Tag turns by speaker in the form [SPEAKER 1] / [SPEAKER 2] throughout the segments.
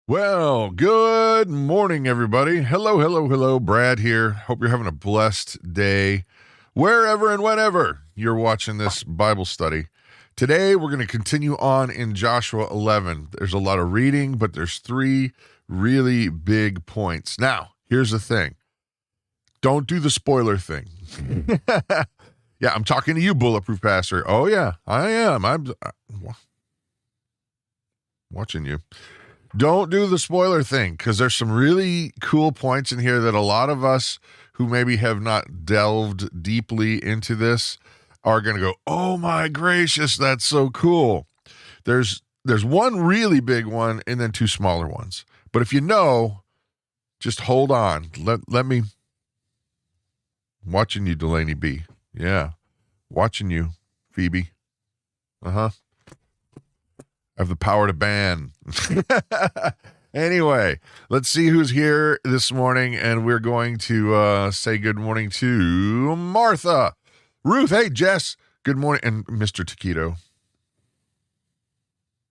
[SPEAKER 1] Well, good morning, everybody. Hello, hello, hello. Brad here. Hope you're having a blessed day wherever and whenever you're watching this Bible study. Today, we're going to continue on in Joshua 11. There's a lot of reading, but there's three really big points. Now, here's the thing. Don't do the spoiler thing. Yeah, I'm talking to you, Bulletproof Pastor. Oh, yeah, I am. I'm watching you. Don't do the spoiler thing, because there's some really cool points in here that a lot of us who maybe have not delved deeply into this are going to go, oh my gracious, that's so cool. There's one really big one and then two smaller ones. But if you know, just hold on. Let me. Watching you, Delaney B. Yeah. Watching you, Phoebe. Uh-huh. I have the power to ban. Anyway, let's see who's here this morning, and we're going to say good morning to Martha. Ruth, hey, Jess, good morning. And Mr. Taquito.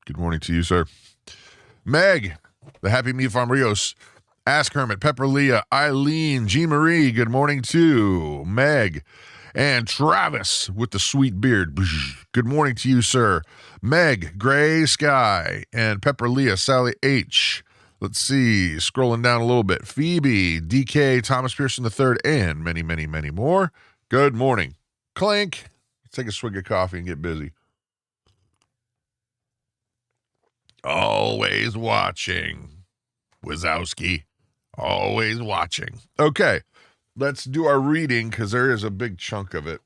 [SPEAKER 1] Good morning to you, sir. Meg, the Happy Meat Farm Rios. Ask Hermit, Pepper Leah, Eileen, Jean Marie, good morning to Meg. And Travis with the sweet beard. Good morning to you, sir. Meg, Gray Sky, and Pepper Leah, Sally H. Let's see, scrolling down a little bit. Phoebe, DK, Thomas Pearson III, and many, many, many more. Good morning. Clink. Let's take a swig of coffee and get busy. Always watching. Wazowski. Always watching. Okay. Let's do our reading, because there is a big chunk of it,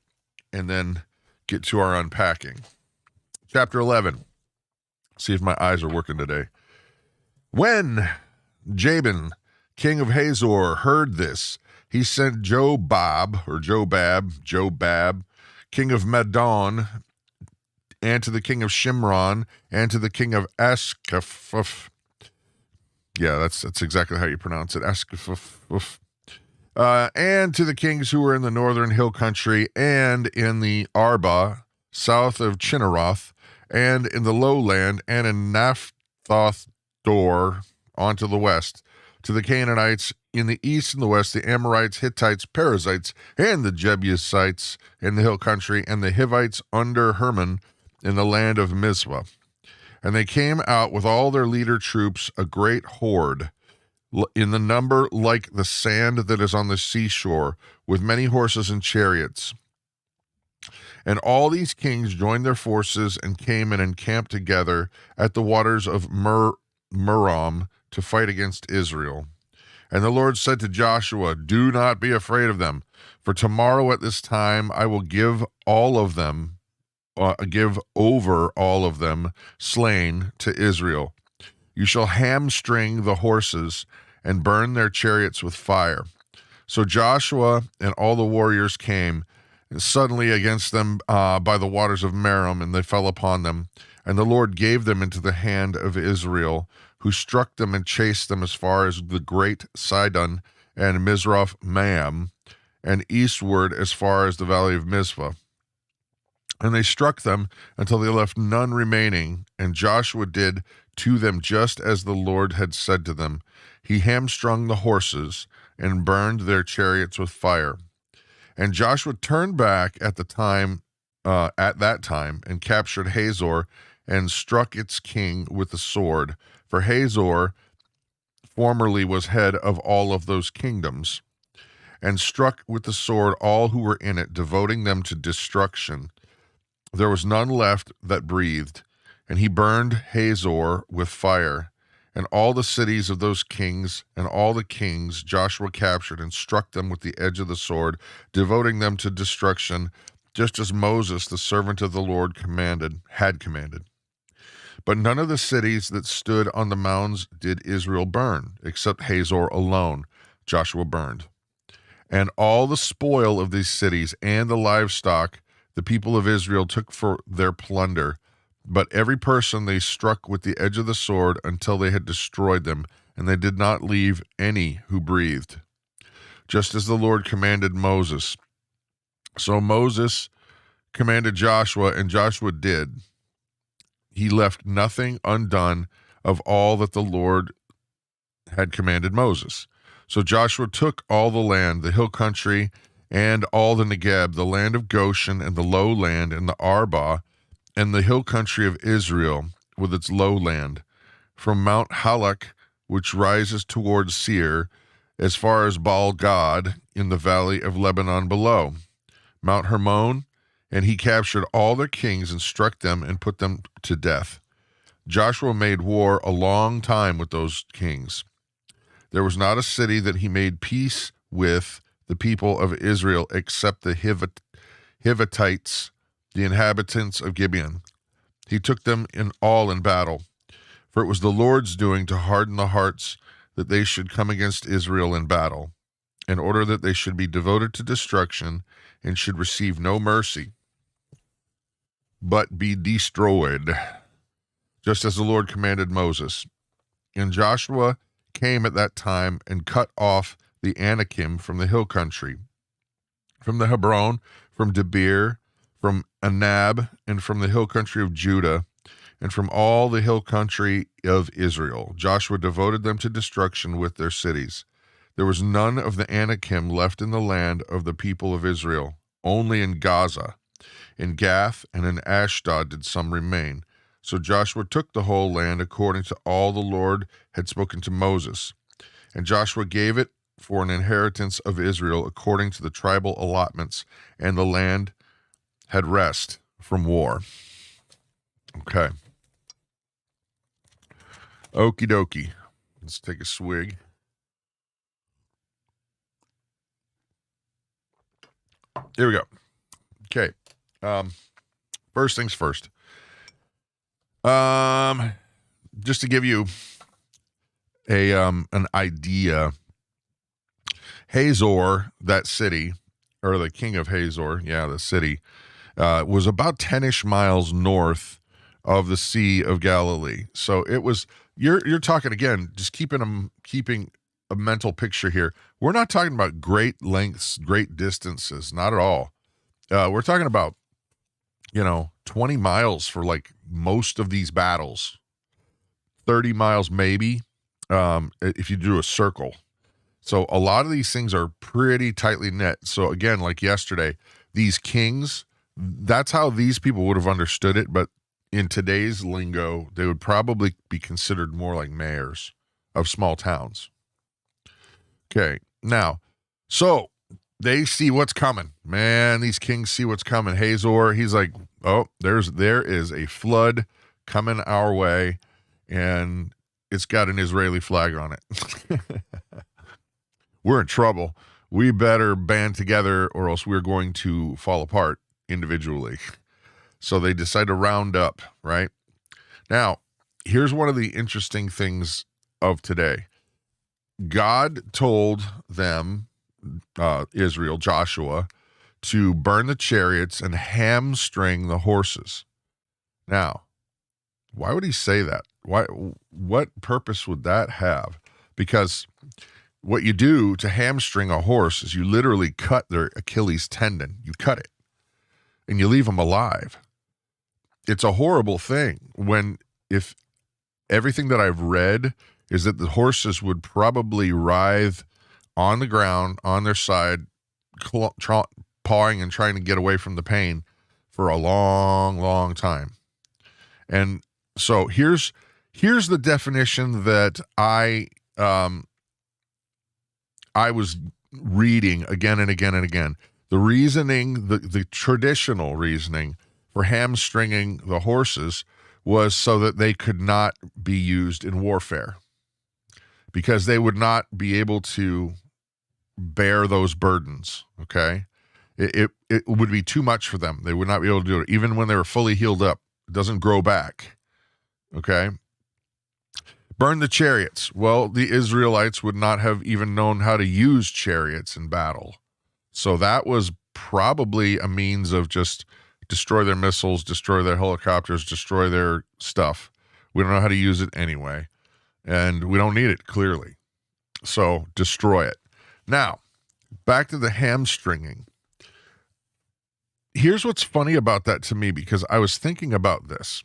[SPEAKER 1] and then get to our unpacking. Chapter 11. See if my eyes are working today. When Jabin, king of Hazor, heard this, he sent Jobab, king of Madon, and to the king of Shimron, and to the king of Askaph. Yeah, that's exactly how you pronounce it. Askaph. And to the kings who were in the northern hill country, and in the Arba, south of Chinneroth, and in the lowland, and in Naphthoth Dor, onto the west, to the Canaanites in the east and the west, the Amorites, Hittites, Perizzites, and the Jebusites in the hill country, and the Hivites under Hermon in the land of Mizpah. And they came out with all their leader troops, a great horde, in the number like the sand that is on the seashore, with many horses and chariots. And all these kings joined their forces and came and encamped together at the waters of Merom to fight against Israel. And the Lord said to Joshua, do not be afraid of them, for tomorrow at this time I will give over all of them slain to Israel. You shall hamstring the horses and burn their chariots with fire. So Joshua and all the warriors came suddenly against them by the waters of Merom, and they fell upon them. And the Lord gave them into the hand of Israel, who struck them and chased them as far as the great Sidon and Mizroth Maam, and eastward as far as the valley of Mizpah. And they struck them until they left none remaining, and Joshua did to them just as the Lord had said to them. He hamstrung the horses and burned their chariots with fire. And Joshua turned back at that time, and captured Hazor and struck its king with the sword. For Hazor formerly was head of all of those kingdoms, and struck with the sword all who were in it, devoting them to destruction. There was none left that breathed, and he burned Hazor with fire. And all the cities of those kings and all the kings Joshua captured and struck them with the edge of the sword, devoting them to destruction, just as Moses, the servant of the Lord, had commanded. But none of the cities that stood on the mounds did Israel burn, except Hazor alone Joshua burned. And all the spoil of these cities and the livestock the people of Israel took for their plunder, but every person they struck with the edge of the sword until they had destroyed them, and they did not leave any who breathed, just as the Lord commanded Moses. So Moses commanded Joshua, and Joshua did. He left nothing undone of all that the Lord had commanded Moses. So Joshua took all the land, the hill country, and all the Negeb, the land of Goshen, and the lowland, and the Arba, and the hill country of Israel, with its lowland, from Mount Halak, which rises towards Seir, as far as Baal Gad, in the valley of Lebanon below, Mount Hermon, and he captured all their kings and struck them and put them to death. Joshua made war a long time with those kings. There was not a city that he made peace with the people of Israel except the Hivitites, the inhabitants of Gibeon. He took them all in battle, for it was the Lord's doing to harden the hearts that they should come against Israel in battle, in order that they should be devoted to destruction and should receive no mercy, but be destroyed, just as the Lord commanded Moses. And Joshua came at that time and cut off the Anakim from the hill country, from the Hebron, from Debir, from Anab, and from the hill country of Judah, and from all the hill country of Israel. Joshua devoted them to destruction with their cities. There was none of the Anakim left in the land of the people of Israel. Only in Gaza, in Gath, and in Ashdod did some remain. So Joshua took the whole land according to all the Lord had spoken to Moses. And Joshua gave it for an inheritance of Israel according to the tribal allotments, and the land had rest from war. Okay. Okie dokie. Let's take a swig. Here we go. Okay. First things first. Just to give you an idea, Hazor, that city, or the king of Hazor, the city, was about 10-ish miles north of the Sea of Galilee. So it was, you're talking again, just keeping a mental picture here. We're not talking about great lengths, great distances, not at all. We're talking about, 20 miles for like most of these battles, 30 miles maybe, if you do a circle. So a lot of these things are pretty tightly knit. So again, like yesterday, these kings, that's how these people would have understood it. But in today's lingo, they would probably be considered more like mayors of small towns. Okay, now, so they see what's coming. Man, these kings see what's coming. Hazor, he's like, oh, there is a flood coming our way, and it's got an Israeli flag on it. We're in trouble. We better band together or else we're going to fall apart individually. So they decide to round up, right? Now, here's one of the interesting things of today. God told them, Israel, Joshua, to burn the chariots and hamstring the horses. Now, why would he say that? What purpose would that have? Because what you do to hamstring a horse is you literally cut their Achilles tendon. You cut it and you leave them alive. It's a horrible thing if everything that I've read is that the horses would probably writhe on the ground, on their side, pawing and trying to get away from the pain for a long, long time. And so here's the definition that I was reading again and again and again. The reasoning, the traditional reasoning for hamstringing the horses was so that they could not be used in warfare, because they would not be able to bear those burdens, okay? It would be too much for them. They would not be able to do it. Even when they were fully healed up, it doesn't grow back, okay? Burn the chariots. Well, the Israelites would not have even known how to use chariots in battle. So that was probably a means of just destroy their missiles, destroy their helicopters, destroy their stuff. We don't know how to use it anyway, and we don't need it, clearly. So destroy it. Now, back to the hamstringing. Here's what's funny about that to me, because I was thinking about this.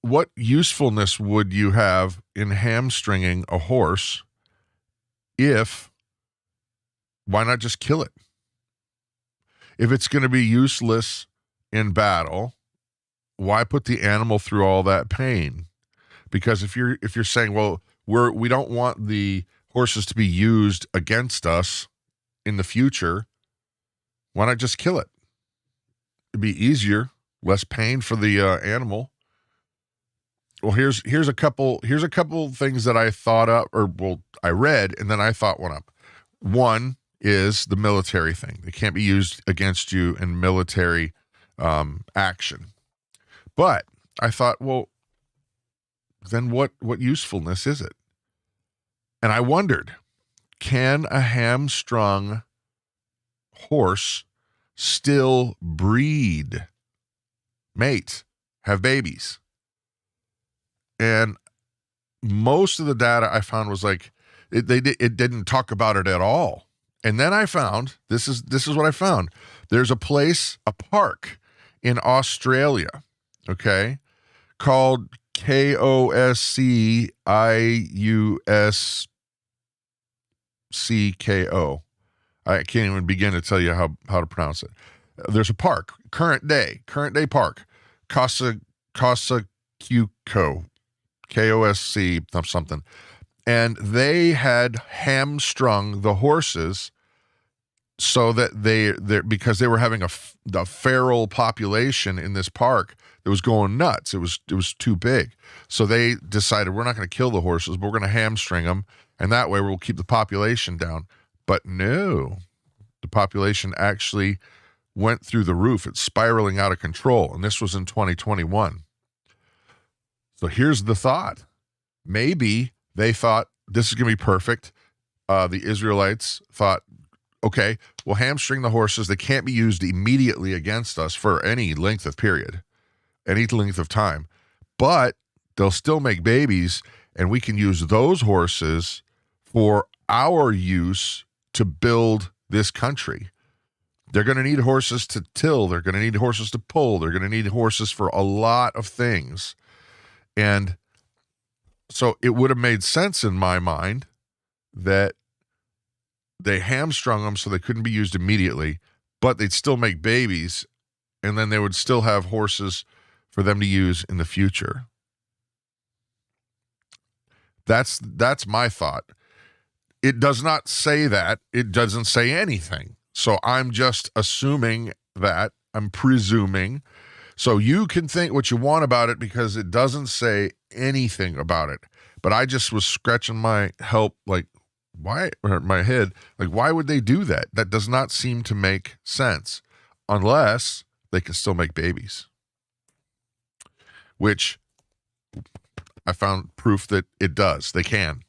[SPEAKER 1] what usefulness would you have in hamstringing a horse if, why not just kill it? If it's going to be useless in battle, why put the animal through all that pain? Because if you're saying, well, we don't want the horses to be used against us in the future, why not just kill it? It'd be easier, less pain for the animal. Well, here's a couple things that I thought up, I read, and then I thought one up. One is the military thing. They can't be used against you in military action. But I thought, well, then what usefulness is it? And I wondered, can a hamstrung horse still breed, mate, have babies? And most of the data I found was like, it didn't talk about it at all. And then I found, this is what I found. There's a park in Australia, okay, called Kosciuszko. I can't even begin to tell you how to pronounce it. There's a park, current day park, Kosciuszko, KOSC something. And they had hamstrung the horses so that because they were having the feral population in this park that was going nuts. It was too big. So they decided, we're not going to kill the horses, but we're going to hamstring them. And that way we'll keep the population down. But no, the population actually went through the roof. It's spiraling out of control. And this was in 2021. So here's the thought. Maybe they thought this is going to be perfect. The Israelites thought, okay, we'll hamstring the horses. They can't be used immediately against us for any length of period, any length of time, but they'll still make babies, and we can use those horses for our use to build this country. They're going to need horses to till. They're going to need horses to pull. They're going to need horses for a lot of things. And so it would have made sense in my mind that they hamstrung them so they couldn't be used immediately, but they'd still make babies, and then they would still have horses for them to use in the future. That's my thought. It does not say that. It doesn't say anything. So I'm just assuming that. I'm presuming. So you can think what you want about it because it doesn't say anything about it. But I just was scratching my head, like, why would they do that? That does not seem to make sense unless they can still make babies, which I found proof that it does. They can.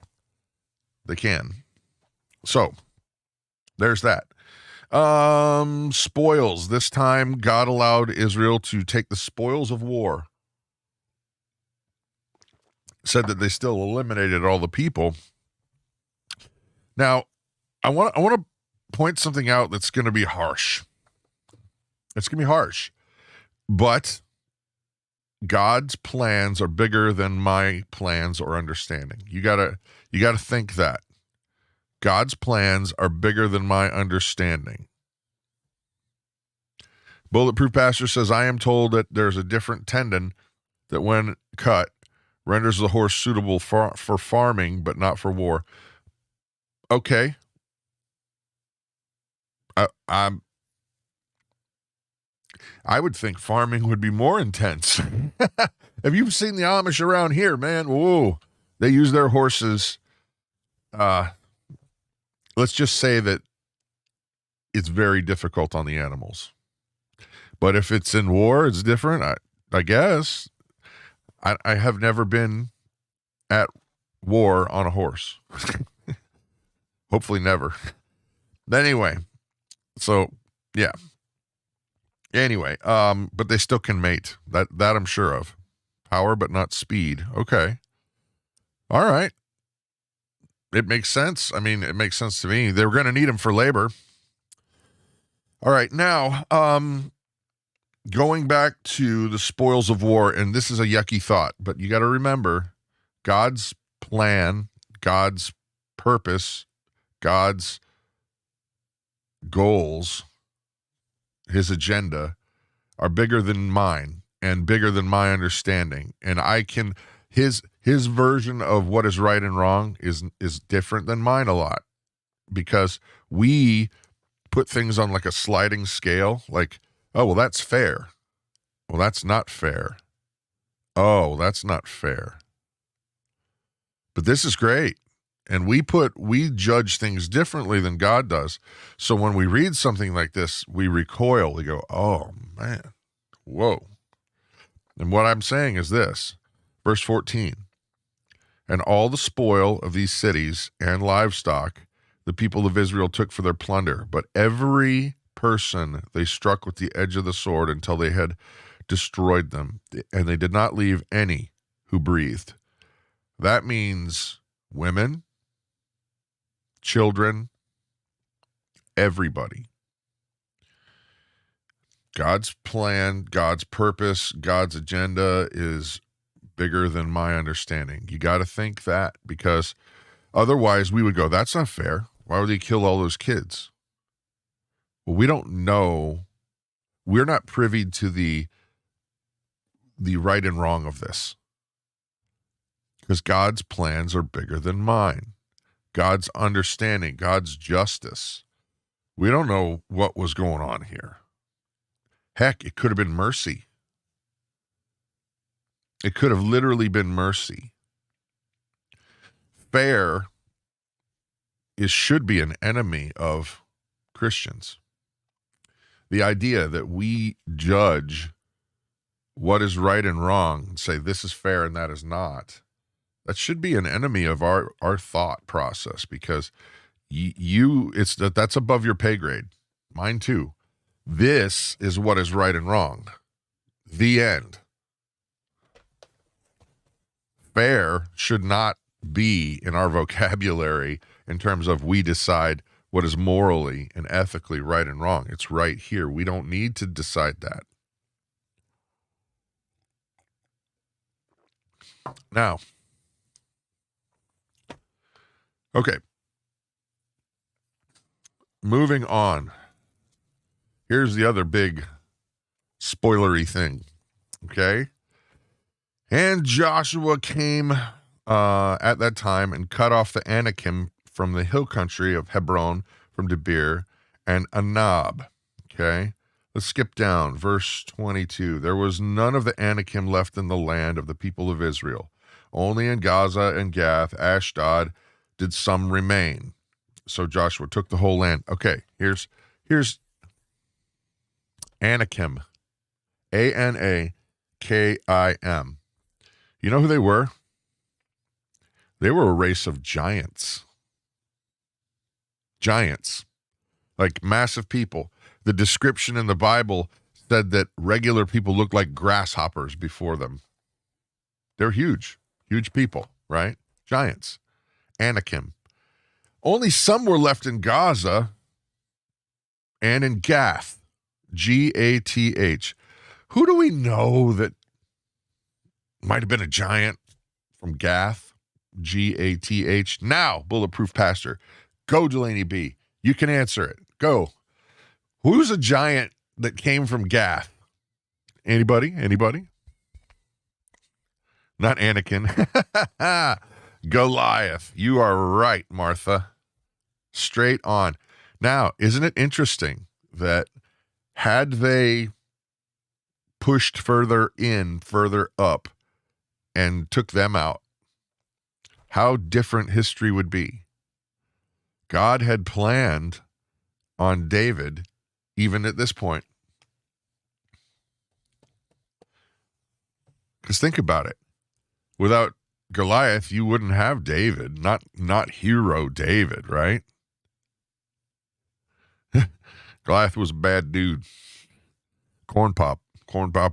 [SPEAKER 1] So there's that. Spoils. This time God allowed Israel to take the spoils of war. Said that they still eliminated all the people. Now, I want to point something out that's going to be harsh. It's going to be harsh. But God's plans are bigger than my plans or understanding. You got to think that. God's plans are bigger than my understanding. Bulletproof Pastor says, I am told that there's a different tendon that when cut renders the horse suitable for farming, but not for war. Okay. I would think farming would be more intense. Have you seen the Amish around here, man? Whoa. They use their horses. Let's just say that it's very difficult on the animals. But if it's in war, it's different. I guess. I have never been at war on a horse. Hopefully never. Anyway, so yeah. Anyway, but they still can mate. That I'm sure of. Power, but not speed. Okay. All right. It makes sense. I mean, it makes sense to me. They were going to need them for labor. All right. Now, going back to the spoils of war, and this is a yucky thought, but you got to remember God's plan, God's purpose, God's goals, his agenda are bigger than mine and bigger than my understanding. And his version of what is right and wrong is different than mine a lot, because we put things on like a sliding scale, like, oh, well, that's fair. Well, that's not fair. Oh, that's not fair. But this is great. And we judge things differently than God does. So when we read something like this, we recoil. We go, oh, man, whoa. And what I'm saying is this, verse 14, and all the spoil of these cities and livestock the people of Israel took for their plunder, but every person they struck with the edge of the sword until they had destroyed them, and they did not leave any who breathed. That means women, children, everybody. God's plan, God's purpose, God's agenda is bigger than my understanding. You got to think that, because otherwise we would go, that's not fair. Why would they kill all those kids? Well, we don't know. We're not privy to the right and wrong of this, because God's plans are bigger than mine. God's understanding, God's justice. We don't know what was going on here. Heck, it could have been mercy. It could have literally been mercy. Fair should be an enemy of Christians. The idea that we judge what is right and wrong and say this is fair and that is not, that should be an enemy of our thought process, because that's above your pay grade. Mine too. This is what is right and wrong. The end. Fair should not be in our vocabulary in terms of we decide what is morally and ethically right and wrong. It's right here. We don't need to decide that. Now, okay. Moving on. Here's the other big spoilery thing. Okay. And Joshua came at that time and cut off the Anakim from the hill country of Hebron, from Debir and Anab. Okay. Let's skip down. Verse 22. There was none of the Anakim left in the land of the people of Israel. Only in Gaza and Gath, Ashdod, did some remain. So Joshua took the whole land. Okay, here's Anakim. Anakim. You know who they were? They were a race of giants. Giants. Like massive people. The description in the Bible said that regular people looked like grasshoppers before them. They're huge. Huge people, right? Giants. Anakim. Only some were left in Gaza and in Gath. Gath. Who do we know that might have been a giant from Gath? Gath. Now, Bulletproof Pastor, go Delaney B. You can answer it. Go. Who's a giant that came from Gath? Anybody? Not Anakin. Goliath. You are right, Martha. Straight on. Now, isn't it interesting that had they pushed further up, and took them out, how different history would be? God had planned on David, even at this point. Because think about it. Without Goliath, you wouldn't have David, not hero David, right? Goliath was a bad dude. Corn Pop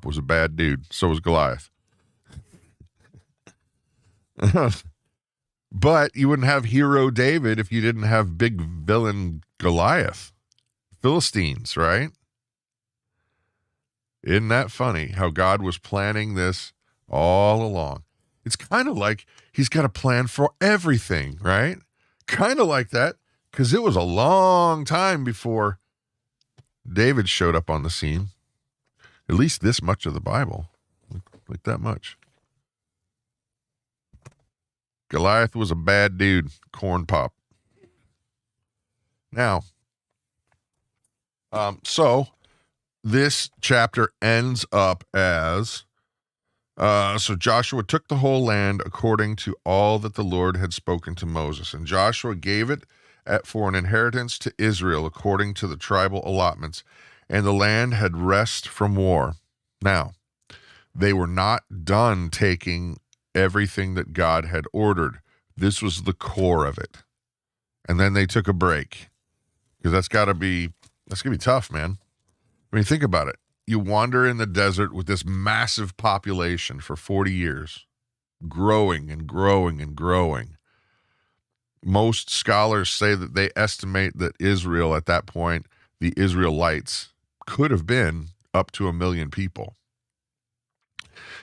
[SPEAKER 1] was a bad dude. So was Goliath. But you wouldn't have hero David if you didn't have big villain Goliath. Philistines, right? Isn't that funny how God was planning this all along? It's kind of like he's got a plan for everything, right? Kind of like that, because it was a long time before David showed up on the scene. At least this much of the Bible, like that much. Goliath was a bad dude, corn pop. Now, so this chapter ends up as, so Joshua took the whole land according to all that the Lord had spoken to Moses, and Joshua gave it for an inheritance to Israel according to the tribal allotments, and the land had rest from war. Now, they were not done taking everything that God had ordered. This was the core of it. And then they took a break, because that's going to be tough, man. I mean, think about it. You wander in the desert with this massive population for 40 years, growing and growing and growing. Most scholars say that they estimate that Israel at that point, the Israelites, could have been up to 1 million people.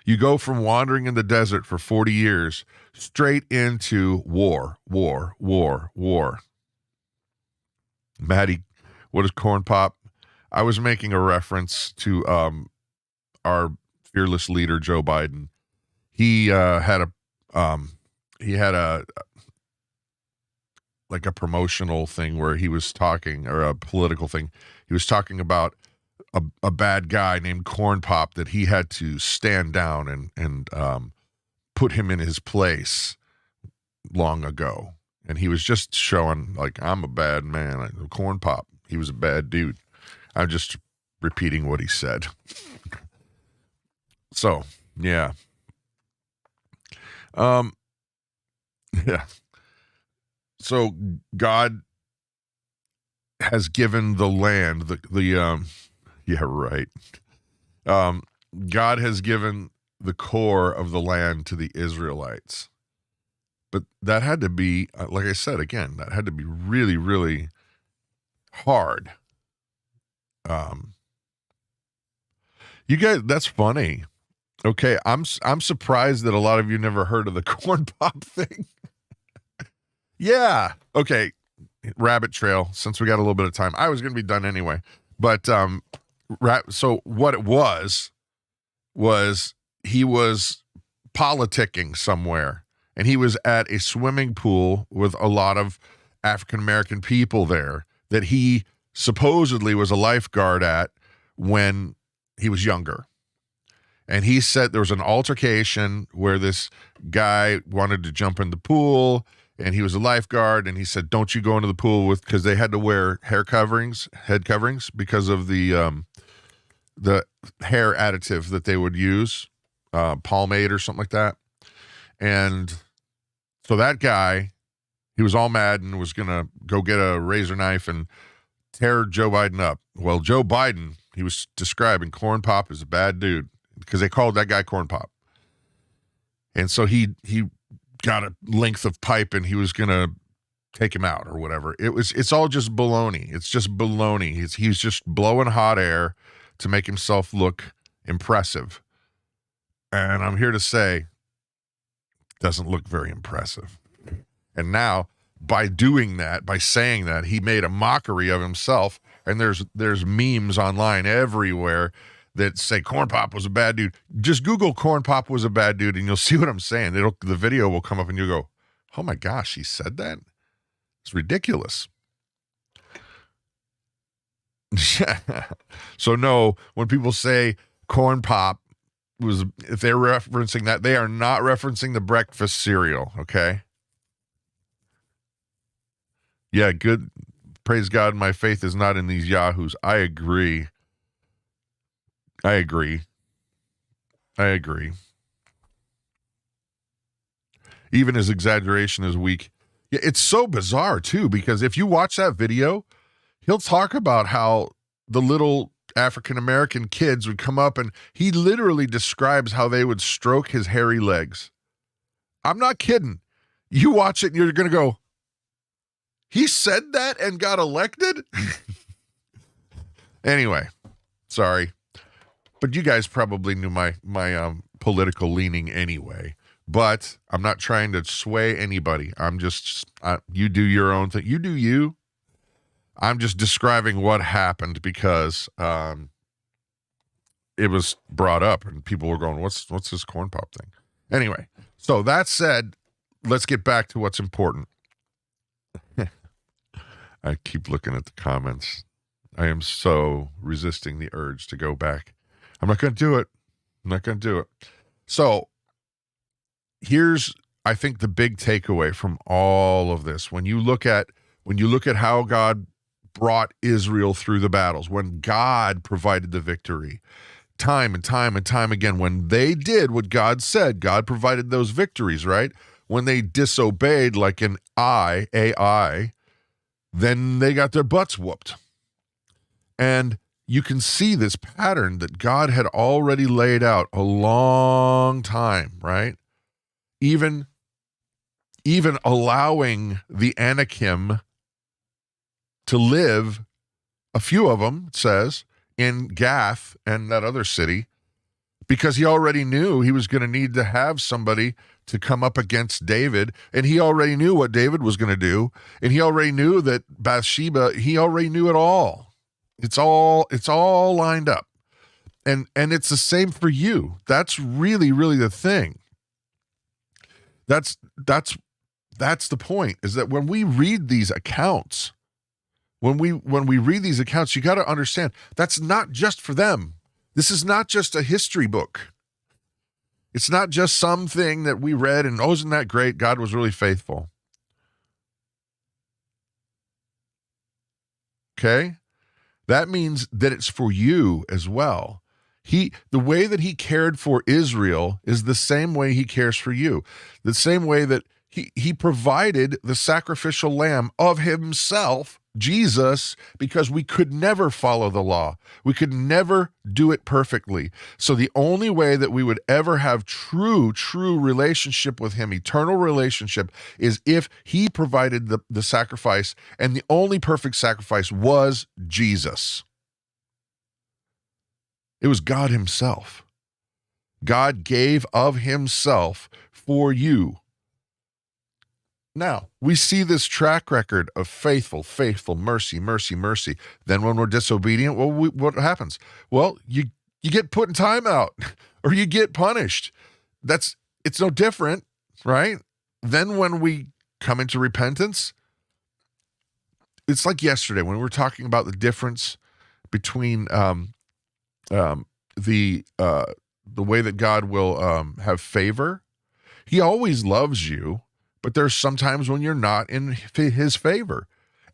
[SPEAKER 1] You go from wandering in the desert for 40 years straight into war. Maddie, what is corn pop? I was making a reference to our fearless leader, Joe Biden. He had a like a promotional thing where he was talking, or a political thing. He was talking about a bad guy named Corn Pop that he had to stand down and put him in his place long ago. And he was just showing, like, I'm a bad man. Corn Pop, he was a bad dude. I'm just repeating what he said. So, yeah. Yeah. So God has given the land, yeah, right. God has given the core of the land to the Israelites. But that had to be, like I said, again, that had to be really, really hard. You guys, that's funny. Okay, I'm surprised that a lot of you never heard of the corn pop thing. Yeah. Okay. Rabbit trail. Since we got a little bit of time, I was going to be done anyway. But so what it was he was politicking somewhere, and he was at a swimming pool with a lot of African American people there that he supposedly was a lifeguard at when he was younger. And he said there was an altercation where this guy wanted to jump in the pool, and he was a lifeguard, and he said, don't you go into the pool because they had to wear head coverings because of the hair additive that they would use, pomade or something like that. And so that guy, he was all mad and was going to go get a razor knife and tear Joe Biden up. Well, Joe Biden, he was describing Corn Pop as a bad dude because they called that guy Corn Pop. And so he got a length of pipe and he was going to take him out or whatever. It's all just baloney. It's just baloney. He's just blowing hot air to make himself look impressive. And I'm here to say, doesn't look very impressive. And now, by doing that, by saying that, he made a mockery of himself. And there's memes online everywhere that say Corn Pop was a bad dude. Just Google Corn Pop was a bad dude, and you'll see what I'm saying. The video will come up, and you'll go, "Oh my gosh, he said that? It's ridiculous." So no, when people say Corn Pop was, if they're referencing that, they are not referencing the breakfast cereal. Okay. Yeah, good. Praise God, my faith is not in these yahoos. I agree. Even his exaggeration is weak. Yeah, it's so bizarre, too, because if you watch that video, he'll talk about how the little African-American kids would come up, and he literally describes how they would stroke his hairy legs. I'm not kidding. You watch it, and you're going to go, he said that and got elected? Anyway, sorry. But you guys probably knew my political leaning anyway. But I'm not trying to sway anybody. I'm just you do your own thing. You do you. I'm just describing what happened because it was brought up and people were going, "What's this corn pop thing?" Anyway, so that said, let's get back to what's important. I keep looking at the comments. I am so resisting the urge to go back. I'm not going to do it. I'm not going to do it. So here's, I think, the big takeaway from all of this. When you look at how God brought Israel through the battles, when God provided the victory, time and time and time again, when they did what God said, God provided those victories, right? When they disobeyed, like an AI, then they got their butts whooped. And you can see this pattern that God had already laid out a long time, right? Even allowing the Anakim to live, a few of them, it says, in Gath and that other city, because he already knew he was going to need to have somebody to come up against David, and he already knew what David was going to do, and he already knew that Bathsheba, he already knew it all. It's all lined up. And it's the same for you. That's really, really the thing. That's the point, is that when we read these accounts, when we read these accounts, you got to understand that's not just for them. This is not just a history book. It's not just something that we read and, oh, isn't that great? God was really faithful. Okay? That means that it's for you as well. The way that he cared for Israel is the same way he cares for you. The same way that he provided the sacrificial lamb of himself, Jesus, because we could never follow the law. We could never do it perfectly. So the only way that we would ever have true relationship with him, eternal relationship, is if he provided the sacrifice, and the only perfect sacrifice was Jesus. It was God himself. God gave of himself for you. Now, we see this track record of faithful, mercy. Then when we're disobedient, well, what happens? Well, you get put in timeout or you get punished. It's no different, right? Then when we come into repentance, it's like yesterday when we were talking about the difference between the way that God will have favor. He always loves you. But there's sometimes when you're not in his favor.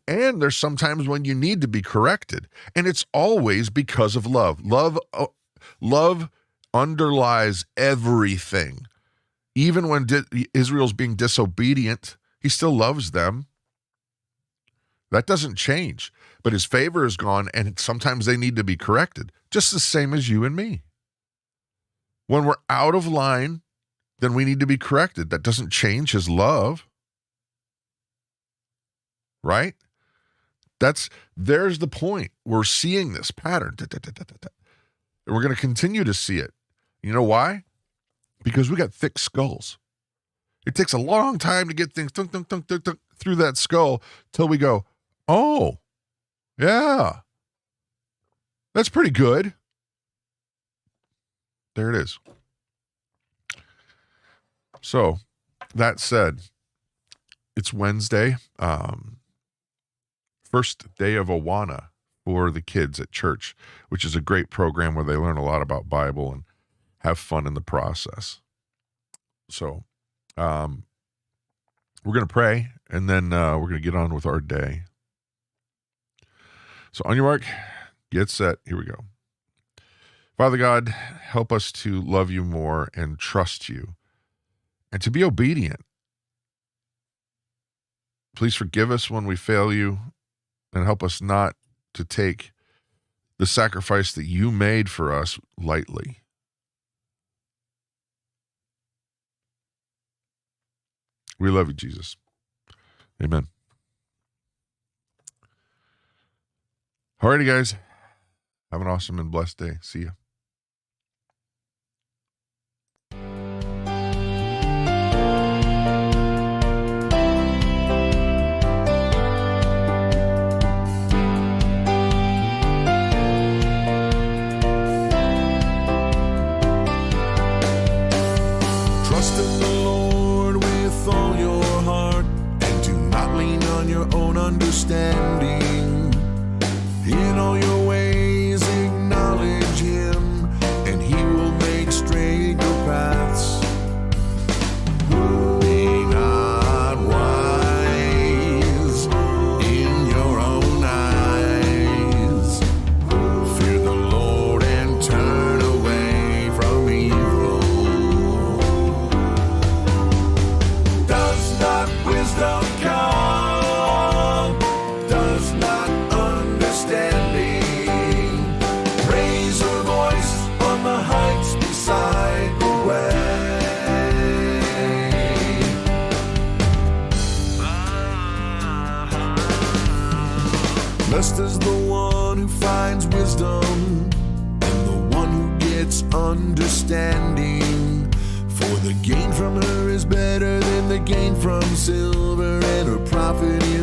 [SPEAKER 1] And there's sometimes when you need to be corrected. And it's always because of love. Love underlies everything. Even when Israel's being disobedient, he still loves them. That doesn't change. But his favor is gone, and sometimes they need to be corrected. Just the same as you and me. When we're out of line, then we need to be corrected. That doesn't change his love. Right? There's the point. We're seeing this pattern. And we're going to continue to see it. You know why? Because we got thick skulls. It takes a long time to get things through that skull till we go, oh, yeah, that's pretty good. There it is. So, that said, it's Wednesday, first day of Awana for the kids at church, which is a great program where they learn a lot about Bible and have fun in the process. So, we're going to pray, and then we're going to get on with our day. So, on your mark, get set, here we go. Father God, help us to love you more and trust you, and to be obedient. Please forgive us when we fail you, and help us not to take the sacrifice that you made for us lightly. We love you, Jesus. Amen. Alrighty, guys. Have an awesome and blessed day. See ya.
[SPEAKER 2] Lord with all your heart, and do not lean on your own understanding. In all your ways acknowledge Him, and He will make straight your paths. Be not wise in your own eyes. Fear the Lord and turn away from evil. Does not wisdom come? Does not understanding raise her voice on the heights beside the way? Blessed is the one who finds wisdom, and the one who gets understanding. For the gain from her is better than the gain from silver, and her profit is